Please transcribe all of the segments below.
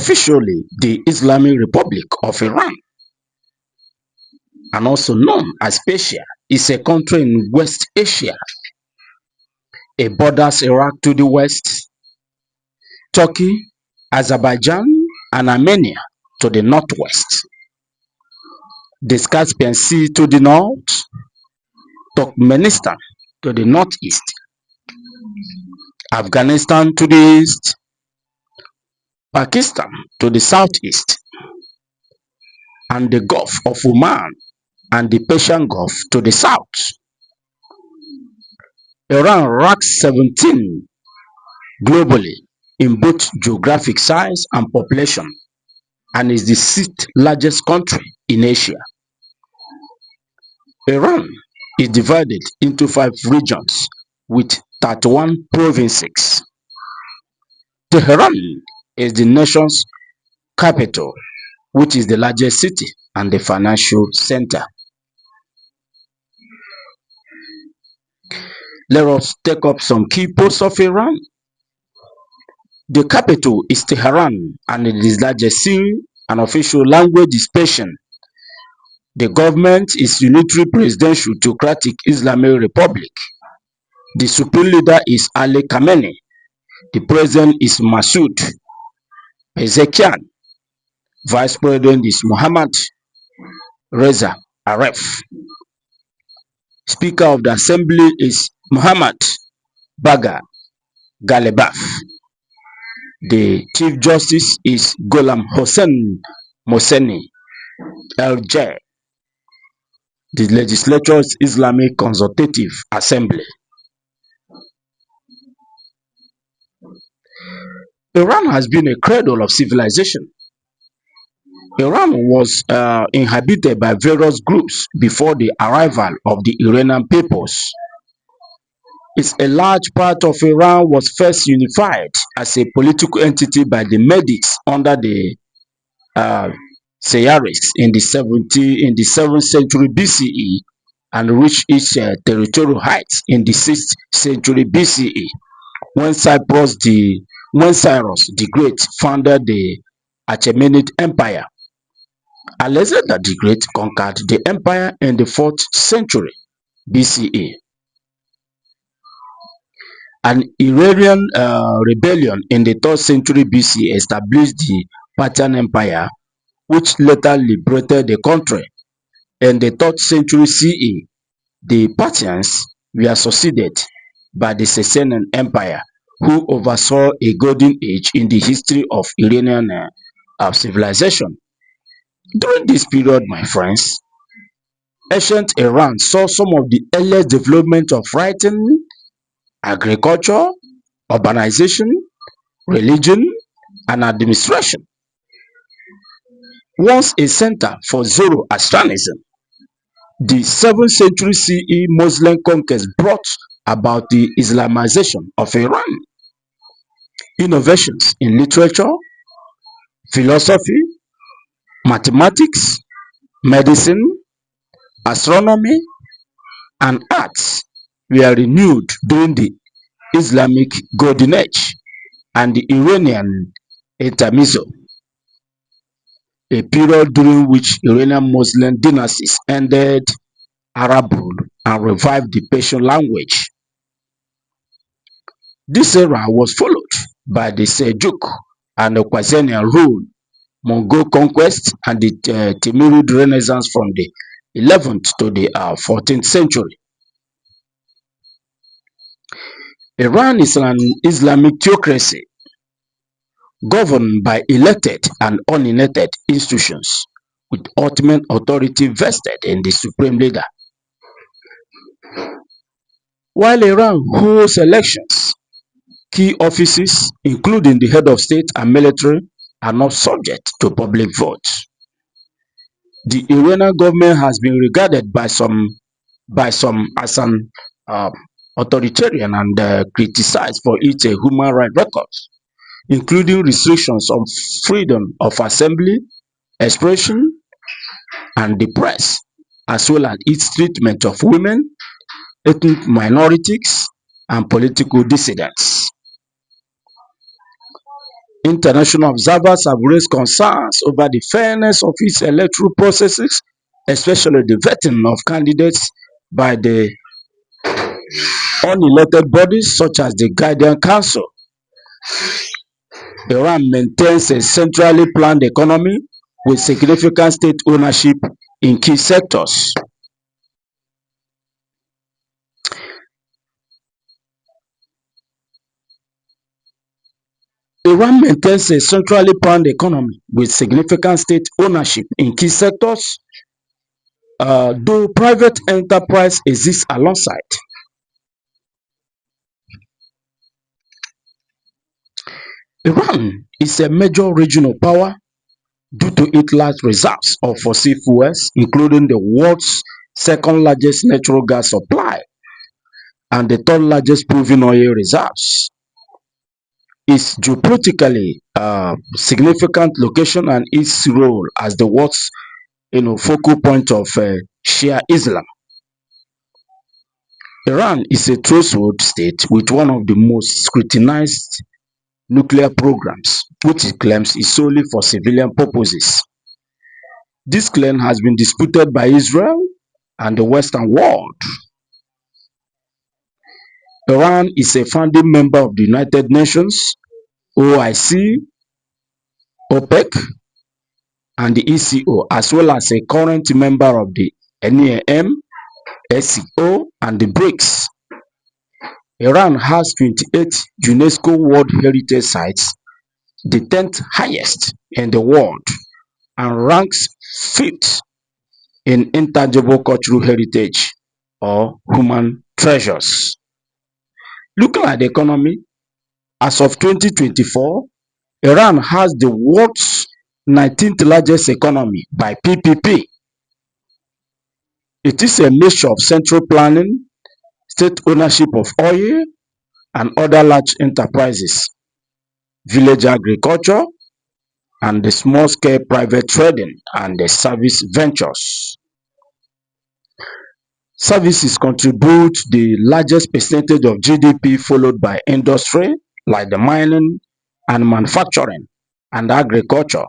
officially the Islamic Republic of Iran, and also known as Persia, is a country in West Asia. It borders Iraq to the west, Turkey, Azerbaijan, and Armenia to the northwest, the Caspian Sea to the north, Turkmenistan to the northeast, Afghanistan to the east, Pakistan to the southeast, and the Gulf of Oman and the Persian Gulf to the south. Iran ranks 17 globally in both geographic size and population, and is the sixth largest country in Asia. Iran is divided into 5 regions with 31 provinces. Tehran is the nation's capital, which is the largest city and the financial center. Let us take up some key posts of Iran. The capital is Tehran and it is largest city, and official language is Persian. The government is unitary presidential theocratic Islamic Republic. The supreme leader is Ali Khamenei. The president is Masoud Pezeshkian. Vice president is Mohammad Reza Aref. Speaker of the assembly is Muhammad Bagher Ghalibaf. The chief justice is Gholam Hossein Mohseni LJ. The legislature is Islamic Consultative Assembly. Iran has been a cradle of civilization. Iran was inhabited by various groups before the arrival of the Iranian peoples. A large part of Iran was first unified as a political entity by the Medics under the Sayarids in the 7th century BCE, and reached its territorial heights in the 6th century BCE when Cyrus the Great founded the Achaemenid Empire. Alexander the Great conquered the empire in the 4th century BCE. An Iranian rebellion in the 3rd century BC established the Parthian Empire, which later liberated the country. In the 3rd century CE, the Parthians were succeeded by the Sasanian Empire, who oversaw a golden age in the history of Iranian civilization. During this period, my friends, ancient Iran saw some of the earliest development of writing, agriculture, urbanization, religion, and administration. Once a center for Zoroastrianism, the 7th century CE Muslim conquest brought about the Islamization of Iran. Innovations in literature, philosophy, mathematics, medicine, astronomy, and arts were renewed during the Islamic Golden Age and the Iranian Intermezzo, a period during which Iranian Muslim dynasties ended Arab rule and revived the Persian language. This era was followed by the Seljuk and the Khwarezmian rule, Mongol conquest, and the Timurid Renaissance from the 11th to the 14th century. Iran is an Islamic theocracy governed by elected and unelected institutions, with ultimate authority vested in the supreme leader. While Iran holds elections, key offices, including the head of state and military, are not subject to public vote. The Iranian government has been regarded by some as an authoritarian and criticized for its human rights records, including restrictions on freedom of assembly, expression, and the press, as well as its treatment of women, ethnic minorities, and political dissidents. International observers have raised concerns over the fairness of its electoral processes, especially the vetting of candidates by the unelected bodies such as the Guardian Council. Iran maintains a centrally planned economy with significant state ownership in key sectors. Iran maintains a centrally planned economy with significant state ownership in key sectors, though private enterprise exists alongside. Iran is a major regional power due to its large reserves of fossil fuels, including the world's second largest natural gas supply and the third largest proven oil reserves. Its geopolitically significant location and its role as the world's focal point of Shia Islam. Iran is a threshold state with one of the most scrutinized nuclear programs, which it claims is solely for civilian purposes. This claim has been disputed by Israel and the Western world. Iran is a founding member of the United Nations, OIC, OPEC, and the ECO, as well as a current member of the NEM, SCO, and the BRICS. Iran has 28 UNESCO World Heritage Sites, the 10th highest in the world, and ranks 5th in intangible cultural heritage or human treasures. Looking at the economy, as of 2024, Iran has the world's 19th largest economy by PPP. It is a mixture of central planning, state ownership of oil and other large enterprises, village agriculture, and the small-scale private trading and the service ventures. Services contribute the largest percentage of GDP, followed by industry like the mining and manufacturing and agriculture.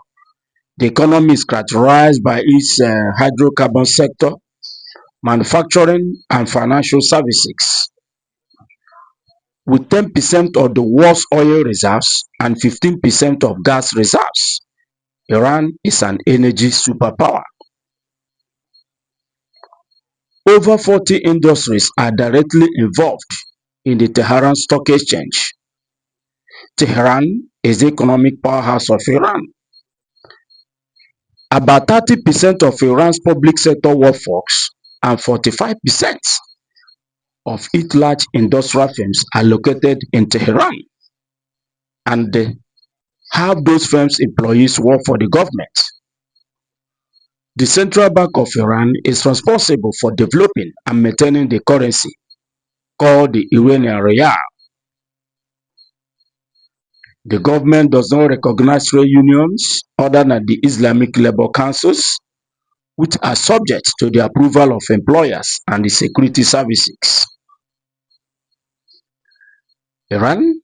The economy is characterized by its hydrocarbon sector, manufacturing, and financial services. With 10% of the world's oil reserves and 15% of gas reserves, Iran is an energy superpower. Over 40 industries are directly involved in the Tehran Stock Exchange. Tehran is the economic powerhouse of Iran. About 30% of Iran's public sector workforce and 45% of its large industrial firms are located in Tehran, and half those firms' employees work for the government. The Central Bank of Iran is responsible for developing and maintaining the currency called the Iranian Riyal. The government does not recognize trade unions other than the Islamic labor councils, which are subject to the approval of employers and the security services. Iran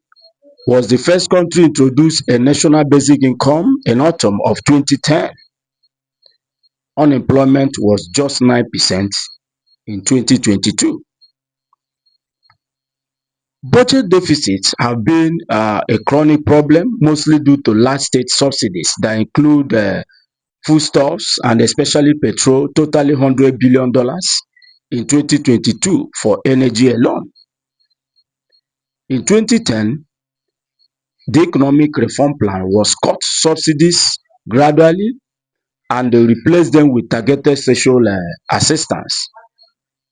was the first country to introduce a national basic income in autumn of 2010. Unemployment was just 9% in 2022. Budget deficits have been a chronic problem, mostly due to large state subsidies that include foodstuffs and especially petrol, totaling $100 billion in 2022 for energy alone. In 2010, the economic reform plan was cut subsidies gradually and replaced them with targeted social assistance.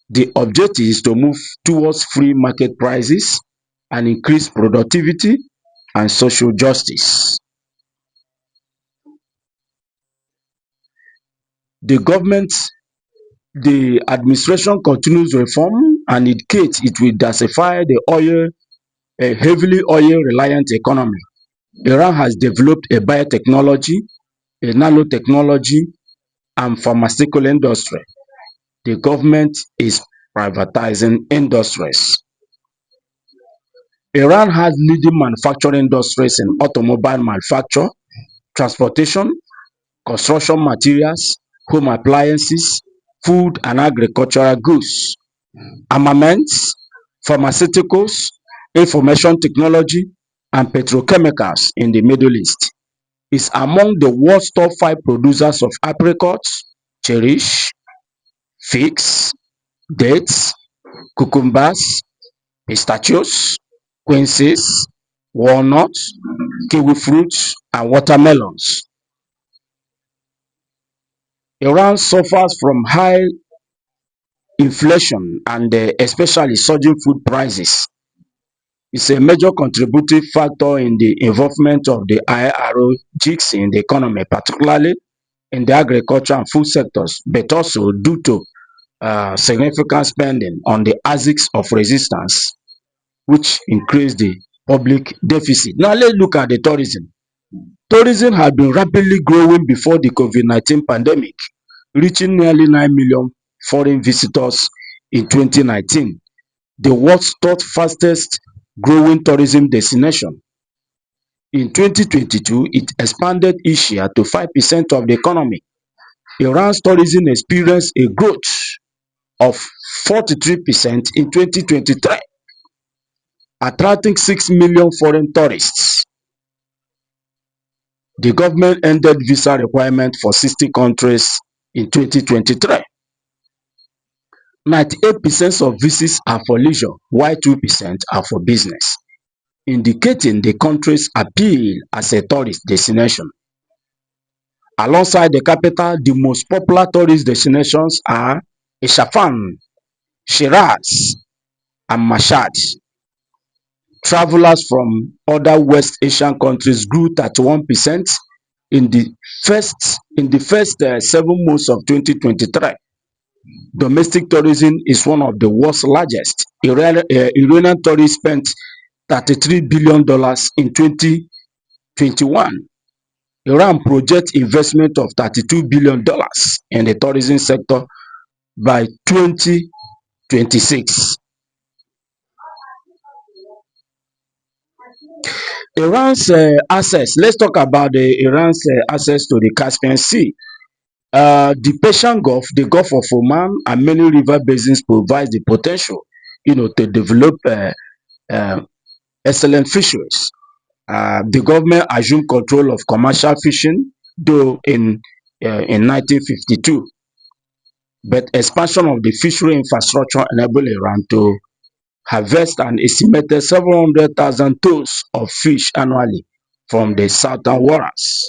The objective is to move towards free market prices and increase productivity and social justice. The government, the administration continues reform and indicates it will diversify the a heavily oil-reliant economy. Iran has developed a biotechnology, a nanotechnology, and pharmaceutical industry. The government is privatizing industries. Iran has leading manufacturing industries in automobile manufacture, transportation, construction materials, home appliances, food and agricultural goods, armaments, pharmaceuticals, information technology, and petrochemicals in the Middle East. Is among the world's top 5 producers of apricots, cherries, figs, dates, cucumbers, pistachios, quinces, walnuts, kiwi fruits, and watermelons. Iran suffers from high inflation and especially surging food prices. It's a major contributing factor in the involvement of the IROGs in the economy, particularly in the agriculture and food sectors, but also due to significant spending on the axis of resistance, which increased the public deficit. Now let's look at the tourism. Tourism had been rapidly growing before the COVID-19 pandemic, reaching nearly 9 million foreign visitors in 2019, the world's third fastest growing tourism destination. In 2022, it expanded each year to 5% of the economy. Iran's tourism experienced a growth of 43% in 2023, attracting 6 million foreign tourists. The government ended visa requirements for 60 countries in 2023. 98% of visits are for leisure, while 2% are for business, indicating the country's appeal as a tourist destination. Alongside the capital, the most popular tourist destinations are Isfahan, Shiraz, and Mashhad. Travelers from other West Asian countries grew 31% in the first 7 months of 2023. Domestic tourism is one of the world's largest. Iranian tourists spent $33 billion in 2021. Iran projects investment of $32 billion in the tourism sector by 2026. Iran's access. Let's talk about Iran's access to the Caspian Sea. The Persian Gulf, the Gulf of Oman, and many river basins provide the potential, to develop uh, excellent fisheries. The government assumed control of commercial fishing, though in 1952, but expansion of the fishery infrastructure enabled Iran to harvest an estimated 700,000 tons of fish annually from the southern waters.